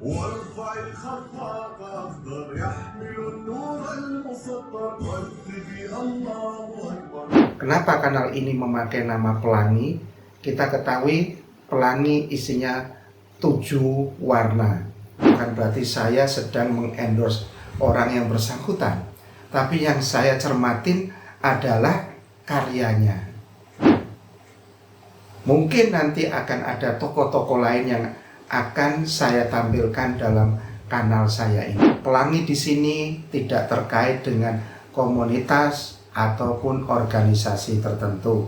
وارفع الخفاق أخضر يحمل النور المسطر والذي الله أكبر. Kenapa kanal ini memakai nama Pelangi? Kita ketahui pelangi isinya 7 warna. Bukan berarti saya sedang mengendorse orang yang bersangkutan, tapi yang saya cermatin adalah karyanya. Mungkin nanti akan ada tokoh-tokoh lain yang akan saya tampilkan dalam kanal saya ini. Pelangi di sini tidak terkait dengan komunitas ataupun organisasi tertentu.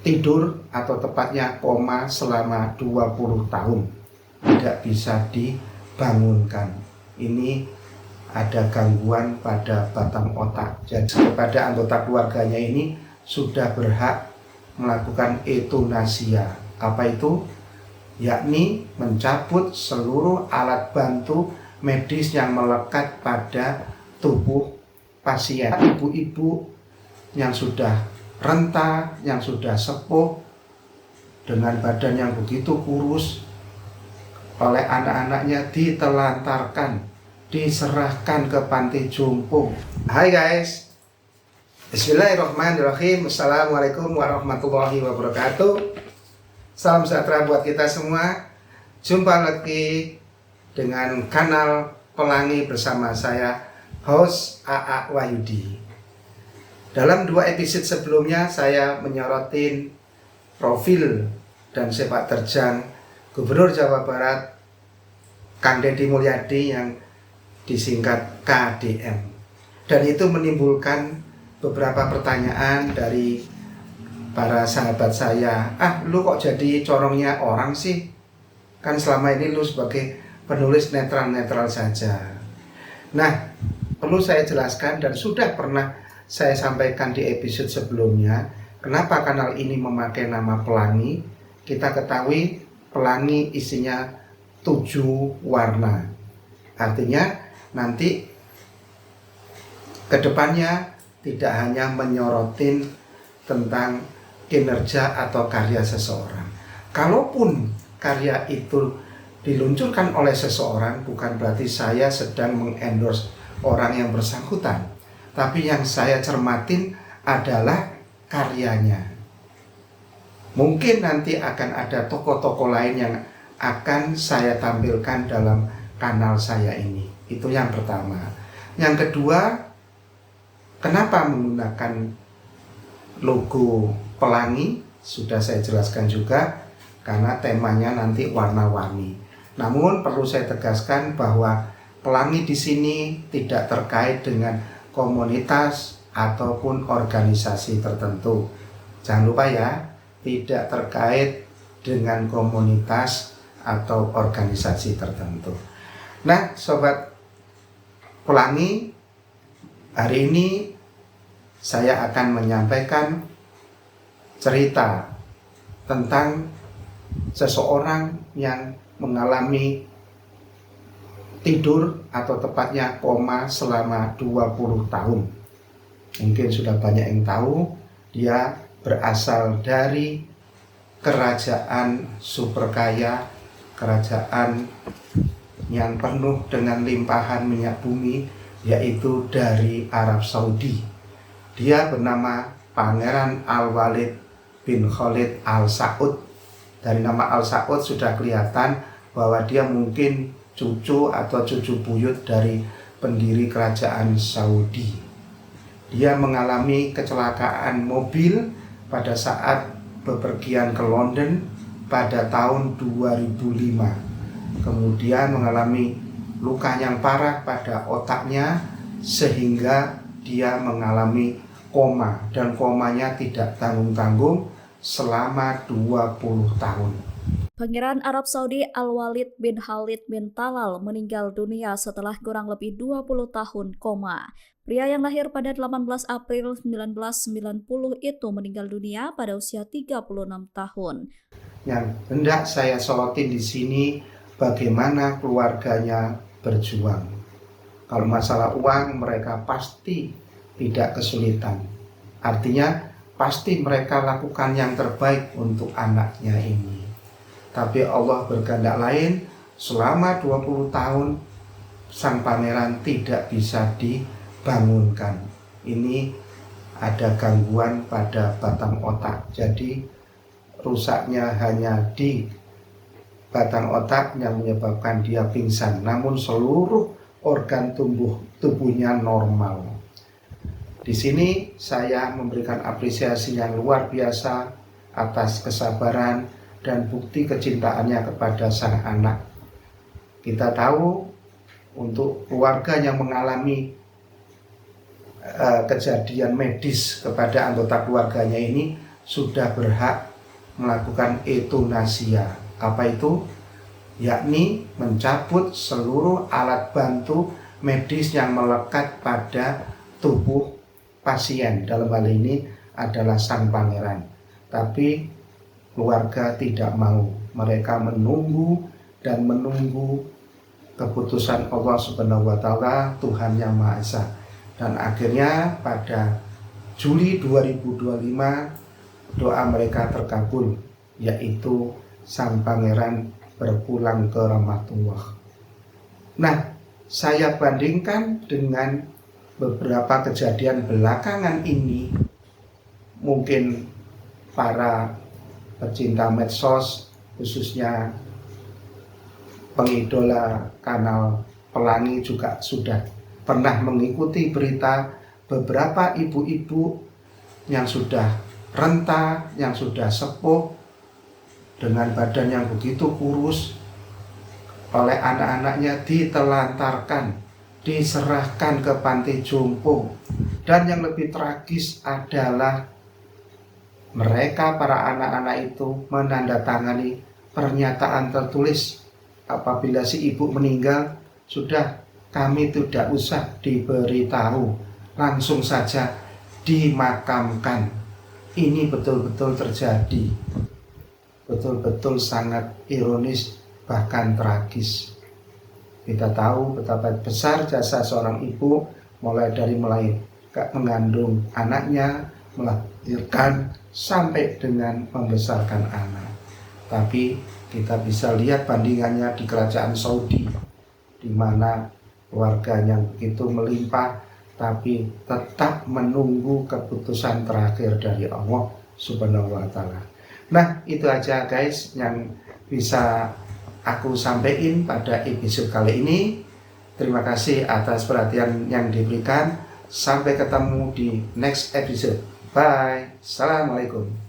Tidur atau tepatnya koma selama 20 tahun tidak bisa dibangunkan. Ini ada gangguan pada batang otak. Jadi kepada anggota keluarganya ini sudah berhak melakukan euthanasia. Apa itu? Yakni mencabut seluruh alat bantu medis yang melekat pada tubuh pasien. Ibu-ibu yang sudah renta, yang sudah sepuh, dengan badan yang begitu kurus, oleh anak-anaknya ditelantarkan, diserahkan ke panti jompo. Hai guys, Bismillahirrahmanirrahim. Assalamualaikum warahmatullahi wabarakatuh. Salam sejahtera buat kita semua. Jumpa lagi dengan kanal Pelangi bersama saya, host AA Wahyudi. Dalam 2 episode sebelumnya saya menyorotin profil dan sepak terjang Gubernur Jawa Barat Kang Deddy Mulyadi yang disingkat KDM. Dan itu menimbulkan beberapa pertanyaan dari para sahabat saya. Lu kok jadi corongnya orang sih? Kan selama ini lu sebagai penulis netral-netral saja. Nah, perlu saya jelaskan dan sudah pernah saya sampaikan di episode sebelumnya, kenapa kanal ini memakai nama Pelangi. Kita ketahui pelangi isinya 7 warna. Artinya nanti kedepannya tidak hanya menyorotin tentang kinerja atau karya seseorang. Kalaupun karya itu diluncurkan oleh seseorang, bukan berarti saya sedang mengendorse orang yang bersangkutan, tapi yang saya cermatin adalah karyanya. Mungkin nanti akan ada tokoh-tokoh lain yang akan saya tampilkan dalam kanal saya ini. Itu yang pertama. Yang kedua, kenapa menggunakan logo pelangi? Sudah saya jelaskan juga, karena temanya nanti warna-warni. Namun perlu saya tegaskan bahwa pelangi di sini tidak terkait dengan komunitas ataupun organisasi tertentu. Jangan lupa ya, tidak terkait dengan komunitas atau organisasi tertentu. Nah, sobat Pelangi, hari ini saya akan menyampaikan cerita tentang seseorang yang mengalami tidur atau tepatnya koma selama 20 tahun. Mungkin sudah banyak yang tahu, dia berasal dari kerajaan super kaya, kerajaan yang penuh dengan limpahan minyak bumi, yaitu dari Arab Saudi. Dia bernama Pangeran Al-Walid bin Khalid Al-Saud. Dari nama Al-Saud sudah kelihatan bahwa dia mungkin cucu atau cucu buyut dari pendiri kerajaan Saudi. Dia mengalami kecelakaan mobil pada saat bepergian ke London pada tahun 2005. Kemudian mengalami luka yang parah pada otaknya sehingga dia mengalami koma, dan komanya tidak tanggung-tanggung selama 20 tahun. Pangeran Arab Saudi Al-Walid bin Khalid bin Talal meninggal dunia setelah kurang lebih 20 tahun koma. Pria yang lahir pada 18 April 1990 itu meninggal dunia pada usia 36 tahun. Yang hendak saya sorotin di sini, bagaimana keluarganya berjuang. Kalau masalah uang, mereka pasti tidak kesulitan. Artinya pasti mereka lakukan yang terbaik untuk anaknya ini. Tapi Allah berkehendak lain, selama 20 tahun sang pangeran tidak bisa dibangunkan. Ini ada gangguan pada batang otak. Jadi rusaknya hanya di batang otak yang menyebabkan dia pingsan, namun seluruh organ tubuhnya normal. Di sini saya memberikan apresiasi yang luar biasa atas kesabaran dan bukti kecintaannya kepada sang anak. Kita tahu untuk keluarga yang mengalami kejadian medis kepada anggota keluarganya ini sudah berhak melakukan euthanasia. Apa itu? Yakni mencabut seluruh alat bantu medis yang melekat pada tubuh pasien. Dalam hal ini adalah sang pangeran. Tapi keluarga tidak mau. Mereka menunggu dan menunggu keputusan Allah Subhanahu wa Ta'ala, Tuhan Yang Maha Esa. Dan akhirnya pada Juli 2025 doa mereka terkabul, yaitu sang pangeran berpulang ke rahmatullah. Nah, saya bandingkan dengan beberapa kejadian belakangan ini. Mungkin para pecinta medsos, khususnya pengidola kanal Pelangi juga sudah pernah mengikuti berita beberapa ibu-ibu yang sudah renta, yang sudah sepuh, dengan badan yang begitu kurus, oleh anak-anaknya ditelantarkan, diserahkan ke panti jompo. Dan yang lebih tragis adalah mereka, para anak-anak itu, menandatangani pernyataan tertulis apabila si ibu meninggal, sudah kami tidak usah diberitahu, langsung saja dimakamkan. Ini betul-betul terjadi, betul-betul sangat ironis, bahkan tragis. Kita tahu betapa besar jasa seorang ibu, mulai dari mengandung anaknya, melahirkan, sampai dengan membesarkan anak. Tapi kita bisa lihat bandingannya di kerajaan Saudi, di mana keluarganya begitu melimpah, tapi tetap menunggu keputusan terakhir dari Allah Subhanahu wa Ta'ala. Nah, itu aja guys yang bisa aku sampaikan pada episode kali ini. Terima kasih atas perhatian yang diberikan. Sampai ketemu di next episode. Bye. Assalamualaikum.